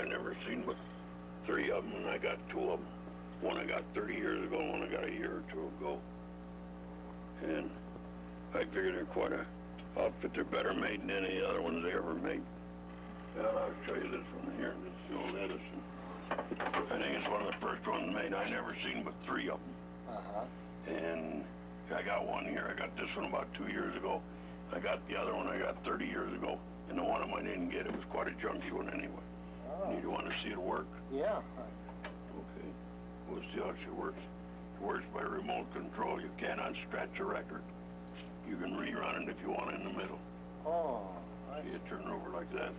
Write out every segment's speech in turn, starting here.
I never seen but 3 of them, and I got 2 of them. One I got 30 years ago, and one I got a year or 2 ago. And I figure they're quite a outfit. They're better made than any other ones they ever made. I'll show you this one here. This is the old Edison. I think it's one of the first ones made. I never seen but 3 of them. And I got one here. I got this one about 2 years ago. I got the other one I got 30 years ago. And the one of mine I didn't get, it was quite a junky one anyway. You want to see it work? Yeah. Okay. We'll see how she works. It works by remote control. You cannot scratch a record. You can rerun it if you want in the middle. Oh. See it turn over like that.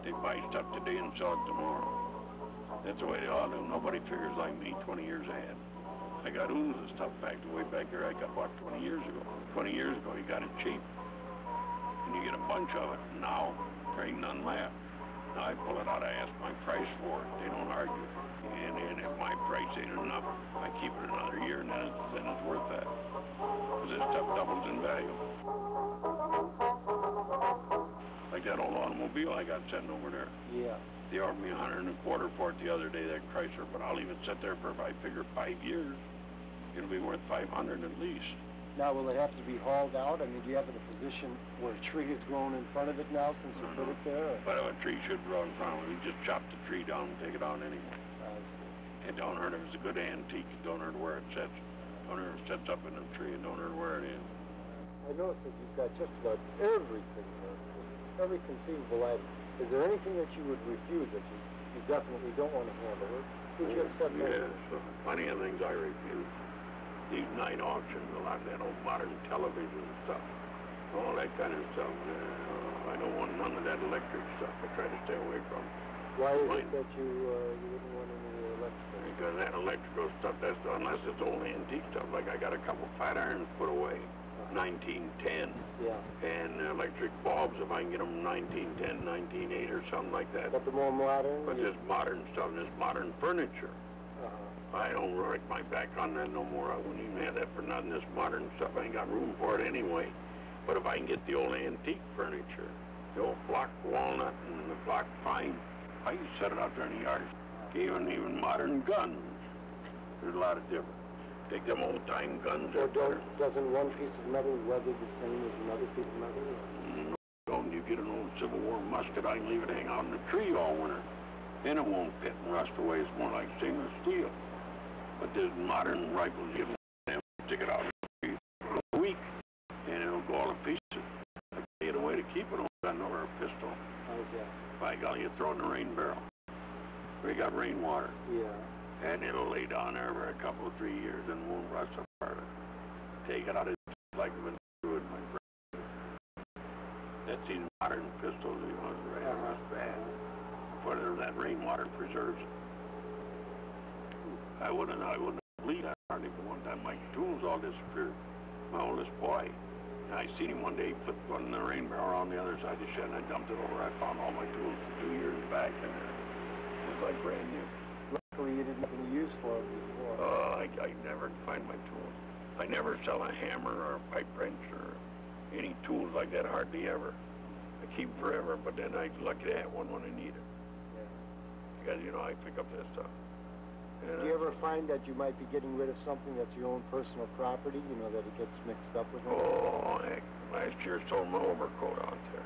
They buy stuff today and sell it tomorrow. That's the way they all do. Nobody figures like me 20 years ahead. I got oodles of stuff back the way back here I got bought 20 years ago. 20 years ago, you got it cheap. And you get a bunch of it. Now, there ain't none left. Now I pull it out, I ask my price for it. They don't argue. And if my price ain't enough, I keep it another year, and then it's worth that. Because this stuff doubles in value. Like that old automobile I got sitting over there. Yeah. They offered me $125 for it the other day, that Chrysler, but I'll leave it sit there for, I figure, 5 years. It'll be worth $500 at least. Now, will it have to be hauled out? I mean, do you have it in a position where a tree has grown in front of it now since you put it there? Or? But a tree should grow in front of it. We just chop the tree down and take it down anyway. It don't hurt if it's a good antique. It don't hurt where it sits. Don't hurt if it sits up in the tree. It don't hurt where it is. I noticed that you've got just about everything there. Every conceivable item. Is there anything that you would refuse that you definitely don't want to handle? Would you accept that? Yes, plenty of things I refuse. These night auctions, a lot of that old modern television stuff, all that kind of stuff. I don't want none of that electric stuff. I try to stay away from it. Why is it that you wouldn't want any electrical? Because that electrical stuff, unless it's old antique stuff, like I got a couple flat irons put away. 1910. Yeah. And electric bulbs, if I can get them 1910, 1908 or something like that. But the more modern? But this modern stuff, this modern furniture. I don't break my back on that no more. I wouldn't even have that for nothing. This modern stuff, I ain't got room for it anyway. But if I can get the old antique furniture, the old block walnut and the block pine, I can set it out there in the yard. Even modern guns. There's a lot of difference. Take them old-time guns. Or doesn't one piece of metal weather the same as another piece of metal? No, don't. You get an old Civil War musket, I can leave it hang out in the tree all winter. Then it won't pit and rust away. It's more like stainless steel. But there's modern rifles, you can stick it out in the tree for a week, and it'll go all to pieces. I get a way to keep it on a gun or a pistol. Okay. By golly, you throw it in the rain barrel. Where you got rainwater. Yeah. And it'll lay down there for a couple of 3 years and won't rust apart. take it out of like it was with my friend. That's these modern pistols, you know, it's right on this bad. Whether that rainwater preserves it. I wouldn't believe that hardly, but one time my tools all disappeared. My oldest boy. And I seen him one day, he put one in the rain barrel on the other side of the shed, and I dumped it over. I found all my tools 2 years back in there. It was like brand new. Luckily you didn't have any use for it before. I never find my tools. I never sell a hammer or a pipe wrench or any tools like that, hardly ever. I keep forever, but then I'm lucky to have one when I need it. Yeah. Because, you know, I pick up that stuff. And, do you ever find that you might be getting rid of something that's your own personal property, you know, that it gets mixed up with it? Oh, heck. Last year I sold my overcoat out there.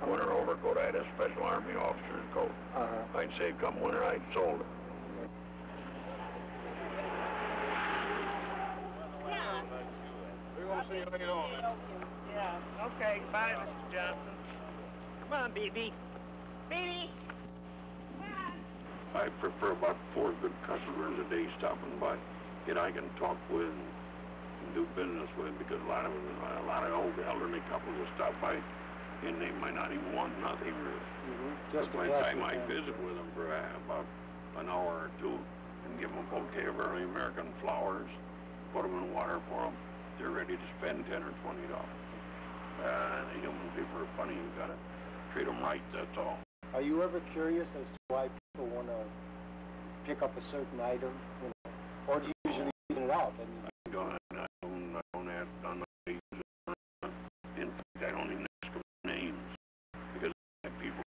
Winter overcoat, I had a special army officer's coat. I'd say come winter, I'd sold it. Yeah. We're going to see you later on. Yeah. Okay. Bye, Mr. Johnson. Come on, baby. Baby. I prefer about 4 good customers a day stopping by that I can talk with and do business with, because a lot of old elderly couples will stop by and they might not even want nothing really. Just by the time I visit with them for about an hour or two and give them a bouquet of early American flowers, put them in water for them, they're ready to spend $10 or $20. The human people are funny. You gotta treat them right, that's all. Are you ever curious as to why people want to pick up a certain item, you know, or do you usually leave it out? I don't ask, I'm not using it. In fact, I don't even ask them names, because people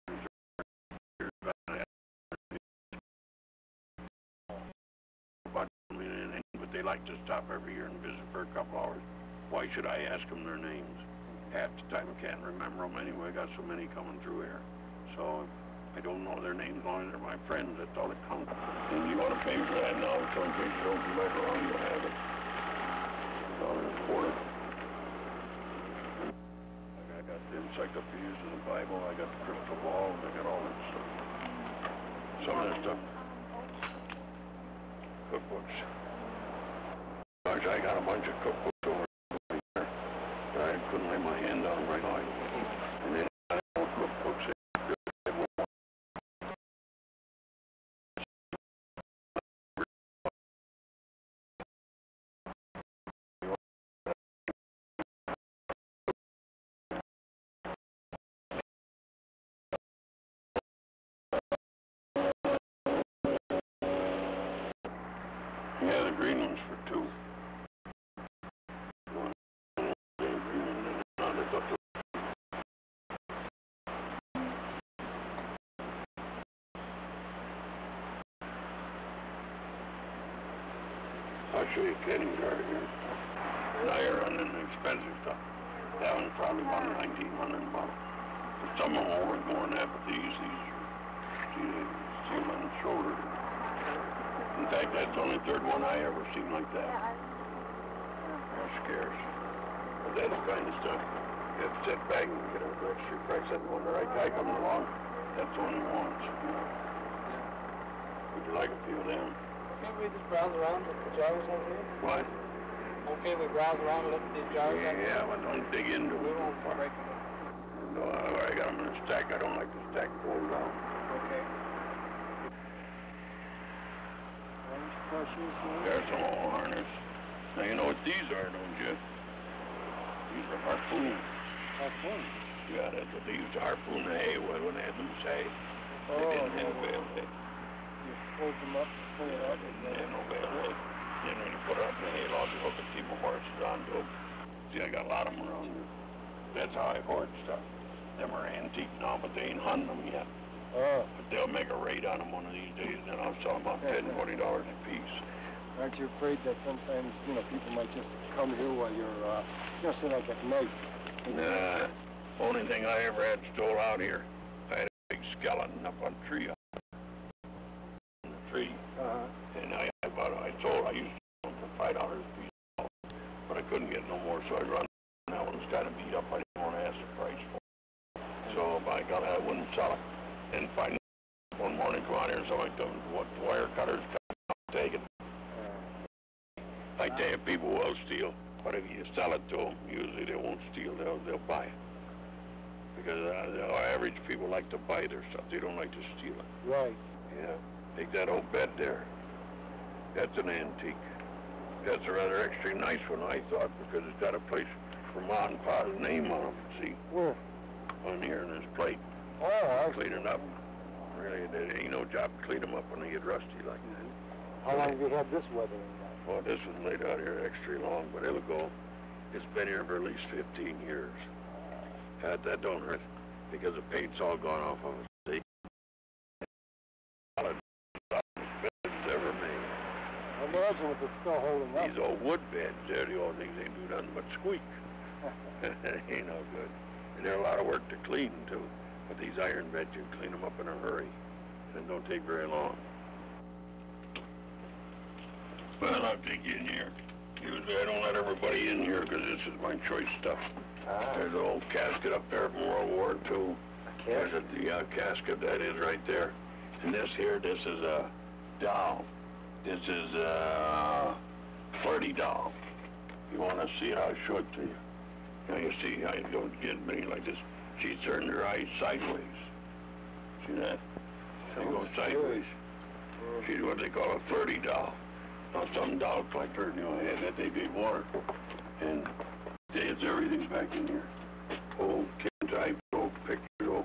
but they like to stop every year and visit for a couple hours. Why should I ask them their names? Half the time I can't remember them anyway. I got so many coming through here. So I don't know their names, only they're my friends. That's all that counts. And you want to pay for that now, so in case you don't come back around, you'll have it. $1.25. I got the encyclopedias of the Bible, I got the crystal balls, I got all that stuff. Some of that stuff. Cookbooks. Gosh, I got a bunch of cookbooks over there. I couldn't lay my hand on them right now. And then I have cookbooks. Yeah, the green one's for 2. I'll show you a canning jar here. Now you're running expensive stuff. That one's probably about $1,900 bucks. Some of them are worth more than that, but these see them on the shoulder. In fact, that's the only third one I ever seen like that. They're scarce. But that's the kind of stuff. You have to sit back and get a registry price. And when the right guy comes along, that's the one he wants. Would you like a few of them? Can't we just browse around at the jars over here? What? Okay, we browse around and look at these jars. Yeah, but don't dig into it. We won't break them. No, I got them in a stack. I don't like to stack gold down. Okay. There's some old harness. Now you know what these are, don't you? These are harpoons. Harpoons? Yeah, that's what they used to harpoon the hay with when they had loose hay. Oh, They didn't have bale hay. You fold them up, pull it up, and They had no bale hay. Then when you put it up in the hay log, you hook a team of horses onto them. See, I got a lot of them around here. That's how I hoard stuff. Them are antique now, but they ain't hunting them yet. Oh. But they'll make a raid on them one of these days, and then I'll sell them about $10, $20 a piece. Aren't you afraid that sometimes, you know, people might just come here while you're, say like at night? Nah. Only thing I ever had stole out here, I had a big skeleton up on a tree. On the tree. And I used to sell them for $5 a piece. But I couldn't get no more, so I run. That one's kind of beat up. I didn't want to ask the price for it. So by God, I wouldn't sell it. And finally, one morning, come out here, so I told what wire cutters come out, take it. I tell you, people will steal. But if you sell it to them, usually they won't steal. They'll buy it. Because average people like to buy their stuff. They don't like to steal it. Right. Yeah. Take that old bed there. That's an antique. That's a rather extra nice one, I thought, because it's got a place for Ma and Pa's name on it. See? Where? On here in this plate. Oh, I see. Clean it up. Really, there ain't no job to clean them up when they get rusty like that. How long have you had this weather in that? Well, this is laid out here extra long, but it'll go. It's been here for at least 15 years. That don't hurt, because the paint's all gone off of it. See? Solid beds ever made. Imagine if it's still holding up. These old wood beds, they're the only things they do nothing but squeak. Ain't no good. And they're a lot of work to clean, too. But these iron beds, you clean them up in a hurry. And it don't take very long. Well, I'll take you in here. Usually I don't let everybody in here because this is my choice stuff. There's an old casket up there from World War II. There's the casket that is right there. And this here, this is a doll. This is a flirty doll. You want to see it, I'll show it to you. Now you see how you don't get many like this. She turned her eyes sideways. See that? They go sideways. She's what they call a flirty doll. Now some dolls like her, you know, had that they big water. And there's everything back in here. Old kids' type, old pictures, old.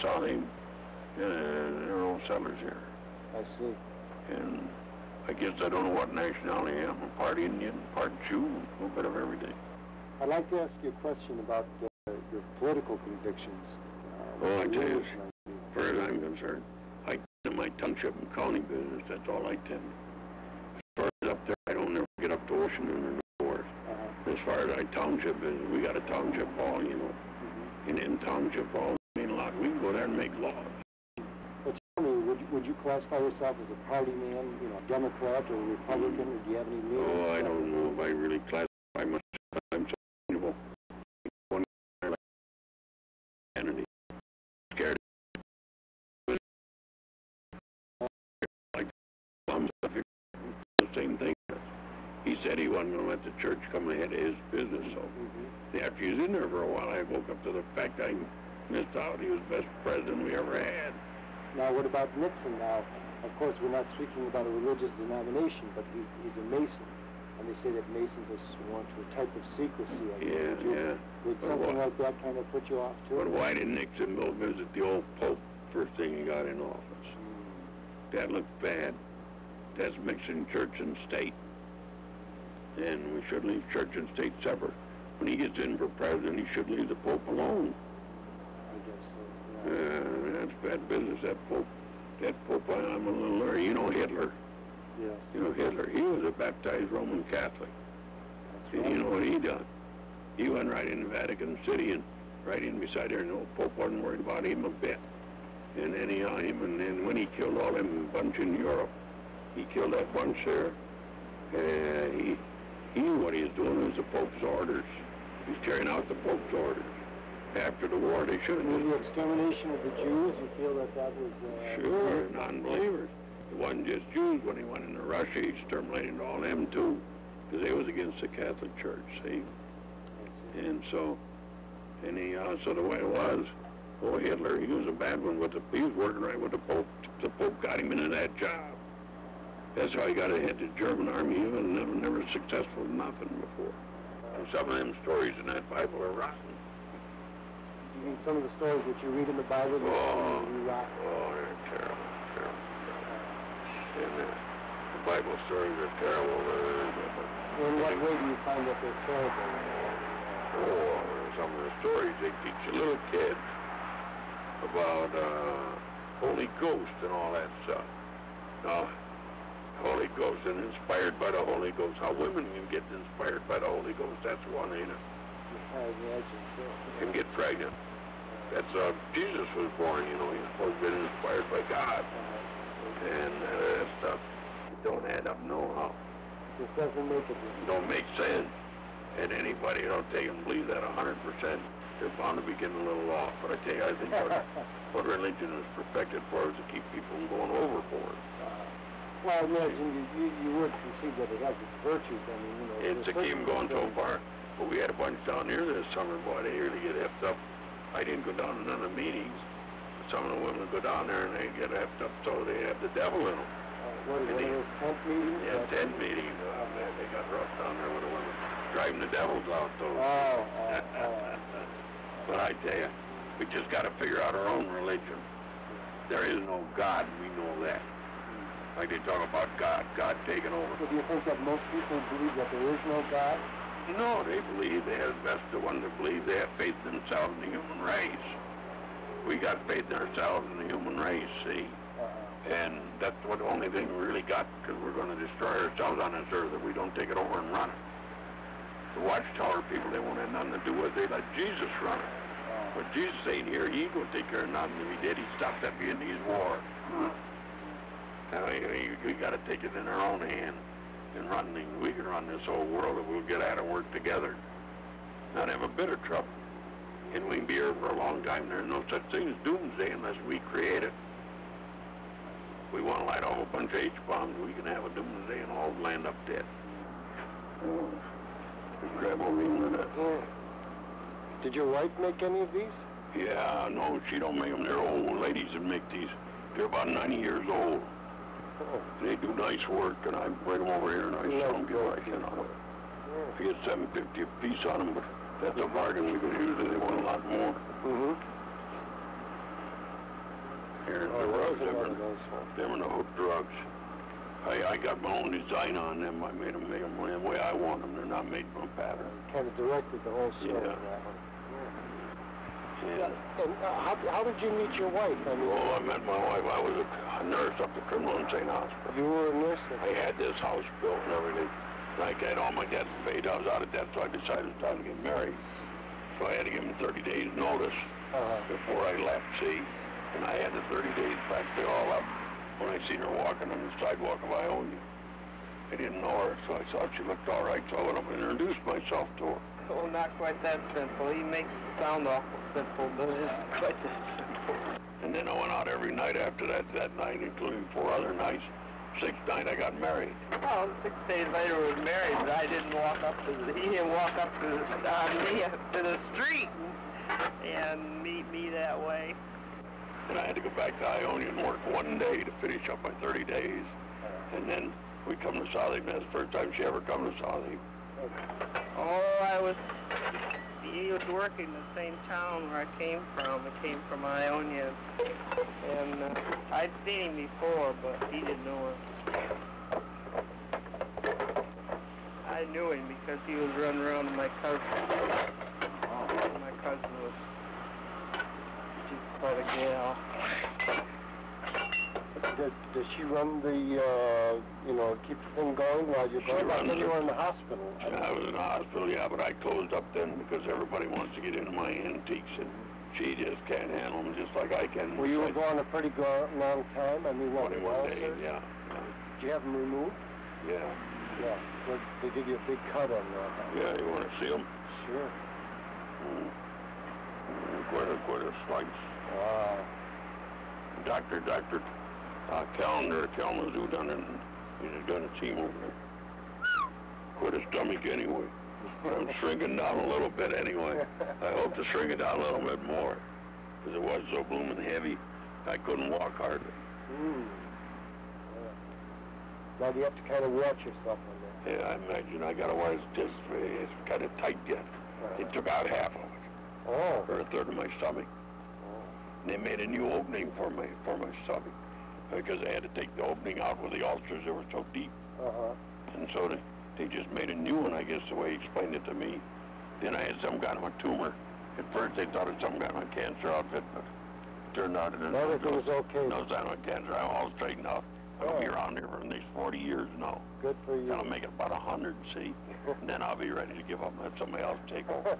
Selling their own sellers here. I see. And I guess I don't know what nationality I am. I'm part Indian, part Jew, a little bit of everything. I'd like to ask you a question about your political convictions. I tell you, as far as I'm concerned, I do my township and county business. That's all I tend. As far as up there, I don't ever get up to Washington or north. As far as our township business, we got a township hall, you know. And in township hall, we can go there and make laws. But tell me, would you classify yourself as a party man, you know, Democrat or Republican, or do you have any leanings? Oh, I don't know if I really classify myself. I'm so comfortable. One like Kennedy, scared. Like the same thing. He said he wasn't going to let the church come ahead of his business, so after he was in there for a while, I woke up to the fact I missed out. He was the best president we ever had. Now, what about Nixon now? Of course, we're not speaking about a religious denomination, but he's a Mason. And they say that Masons are sworn to a type of secrecy. Yeah. Would something like that kind of put you off, too? But why didn't Nixon go visit the old Pope first thing he got in office? That looked bad. That's mixing church and state. And we should leave church and state separate. When he gets in for president, he should leave the Pope alone. I guess so, yeah. That's bad business, that Pope. That Pope, I'm a little leery. You know Hitler. Yes. You know Hitler. He was a baptized Roman Catholic. And you know what he done? He went right in the Vatican City and right in beside there, and the old Pope wasn't worried about him a bit. And anyhow, and then when he killed all them bunch in Europe, he killed that bunch there. He knew what he was doing. It was the Pope's orders. He's carrying out the Pope's orders. After the war, they should have... Was the extermination of the Jews, you feel that was... Sure, non-believers. It wasn't just Jews. When he went into Russia, he exterminated all them, too, because they was against the Catholic Church, see? And so the way it was, Hitler, he was a bad one, but he was working right with the Pope. The Pope got him into that job. That's how he got ahead the German army. He was never successful in nothing before. And some of them stories in that Bible are rotten. You mean some of the stories that you read in the Bible? They're terrible. And the Bible stories are terrible. In what way do you find that they're terrible? Some of the stories they teach the little kids about Holy Ghost and all that stuff. Now, Holy Ghost and inspired by the Holy Ghost. How women can get inspired by the Holy Ghost, that's one, ain't it? I imagine so. And get pregnant. That's Jesus was born, you know, he's supposed to be inspired by God. And that stuff don't add up no how. This doesn't make a difference. Don't make sense. And anybody don't take and believe that 100%, they're bound to be getting a little off. But I tell you, I think what religion is perfected for is to keep people from going overboard. Well, I imagine you would concede that it has its virtues. I mean, you know... It's to keep them going so far. But we had a bunch down here this summer, boy, they really get effed up. I didn't go down to none of the meetings. Some of the women go down there and they get effed up so they have the devil in them. What is one of those tent meetings? Yeah, tent meetings. Man, they got rough down there with the women. Driving the devils out, though. But I tell you, we just got to figure out our own religion. There is no God, we know that. Like they talk about God taking over. So do you think that most people believe that there is no God? No, they believe that's the one that believe they have faith in themselves and the human race. We got faith in ourselves and the human race, see? And that's what the only thing we really got, because we're going to destroy ourselves on this earth if we don't take it over and run it. The Watchtower people, they won't have nothing to do with it. They let Jesus run it. But Jesus ain't here. He ain't going to take care of nothing. If he did, he'd stop that Vietnamese war. Now, we got to take it in our own hand and run things. We can run this whole world if we'll get at it and work together. Not have a bit of trouble. And we can be here for a long time. There's no such thing as doomsday unless we create it. We want to light off a bunch of H-bombs, we can have a doomsday and all land up dead. Grab over into that. Did your wife make any of these? Yeah, no, she don't make them. They're old ladies that make these. They're about 90 years old. They do nice work, and I bring them over here and I sell them, you know. I get $7.50 a piece on them, but that's a bargain because usually they want a lot more. Here's the rugs, them and the hook drugs. I got my own design on them. I made them the way I want them. They're not made from pattern. Kind of directed the whole story. Yeah. And how did you meet your wife? I mean, I met my wife. I was a nurse up the Criminal Insane Hospital. You were a nurse? I had this house built and everything. I had all my debts paid. I was out of debt, so I decided it was time to get married. So I had to give him 30 days notice before I left, see? And I had the 30 days practically all up when I seen her walking on the sidewalk of Ionia. I didn't know her, so I thought she looked all right, so I went up and introduced myself to her. Oh, not quite that simple. He makes it sound awful simple, but it isn't quite that simple. And then I went out every night after that night, including 4 other nights. 6th night I got married. Well, 6 days later we were married, but I didn't walk up to he didn't walk up to the street and meet me that way. And I had to go back to Ionia and work 1 day to finish up my 30 days. And then we come to Southie. That's the first time she ever come to Southie. Oh, he was working in the same town where I came from. I came from Ionia. And I'd seen him before, but he didn't know him. I knew him because he was running around with my cousin. My cousin was, she's quite a gal. Does she run the, keep the thing going while you're going? I thought you were in the hospital. I was in the hospital, yeah, but I closed up then because everybody wants to get into my antiques, and she just can't handle them just like I can. Well, you were gone a pretty long time. I mean, what, 21 days, yeah. Did you have them removed? Yeah. Yeah. So they give you a big cut on that. Yeah, you want to see them? Sure. Quite a slice. Wow. Dr. Kalamazoo done it. He's done a team over there. Quit a stomach anyway. I'm shrinking down a little bit anyway. I hope to shrink it down a little bit more. Because it was so blooming heavy, I couldn't walk hardly. Now you have to kind of watch yourself on that. Yeah, I imagine. I got to wear it's kind of tight yet. They took out half of it. Oh. Or a third of my stomach. And they made a new opening for my stomach. Because they had to take the opening out with the ulcers that were so deep. And so they just made a new one, I guess, the way he explained it to me. Then I had some kind of a tumor. At first they thought it was some kind of a cancer outfit, but it turned out it everything was okay. No sign of cancer. I'm all straightened out. I'll be around here for the next 40 years now. Good for you. That'll make it about 100, see? And then I'll be ready to give up and let somebody else take over.